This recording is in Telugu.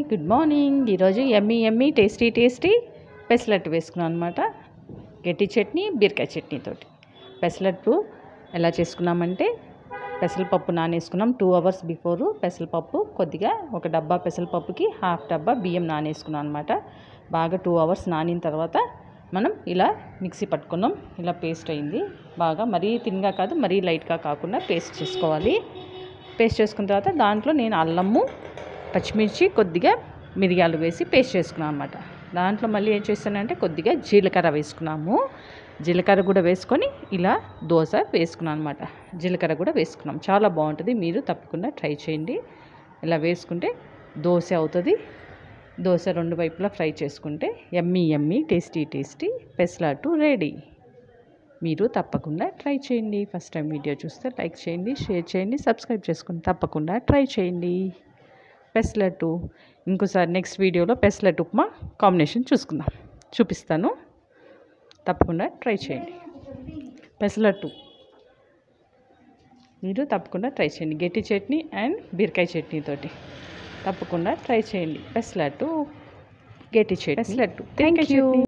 Good morning. ఈరోజు యమ్మీ టేస్టీ పెసరట్టు వేసుకున్నాను అనమాట. గట్టి చట్నీ, బీరకాయ చట్నీతోటి. పెసరట్టు ఎలా చేసుకున్నామంటే పెసరపప్పు నానేసుకున్నాం 2 hours బిఫోరు. పెసరపప్పు కొద్దిగా ఒక డబ్బా పెసరపప్పుకి హాఫ్ డబ్బా బియ్యం నానేసుకున్నాం అనమాట. బాగా 2 hours నానిన తర్వాత మనం ఇలా మిక్సీ పట్టుకున్నాం. ఇలా పేస్ట్ అయింది. బాగా మరీ థిన్గా కాదు, మరీ లైట్గా కాకుండా పేస్ట్ చేసుకోవాలి. పేస్ట్ చేసుకున్న తర్వాత దాంట్లో నేను అల్లము, పచ్చిమిర్చి, కొద్దిగా మిరియాలు వేసి పేస్ట్ చేసుకున్నాను అనమాట. దాంట్లో మళ్ళీ ఏం చేస్తానంటే కొద్దిగా జీలకర్ర వేసుకున్నాము. జీలకర్ర కూడా వేసుకొని ఇలా దోశ వేసుకున్నాను అనమాట. జీలకర్ర కూడా వేసుకున్నాం. చాలా బాగుంటుంది, మీరు తప్పకుండా ట్రై చేయండి. ఇలా వేసుకుంటే దోశ అవుతుంది. దోశ రెండు వైపులా ఫ్రై చేసుకుంటే యమ్మీ టేస్టీ పెసరట్టు రెడీ. మీరు తప్పకుండా ట్రై చేయండి. ఫస్ట్ టైం వీడియో చూస్తే లైక్ చేయండి, షేర్ చేయండి, సబ్స్క్రైబ్ చేసుకుని తప్పకుండా ట్రై చేయండి. పెసరట్టు ఇంకోసారి నెక్స్ట్ వీడియోలో పెసరట్టు ఉప్మా కాంబినేషన్ చూపిస్తాను. తప్పకుండా ట్రై చేయండి. పెసరట్టు మీరు తప్పకుండా ట్రై చేయండి. గట్టి చట్నీ అండ్ బీరకాయ చట్నీతోటి తప్పకుండా ట్రై చేయండి. పెసరట్టు, గట్టి చట్నీ, పెసరట్టు. Thank you.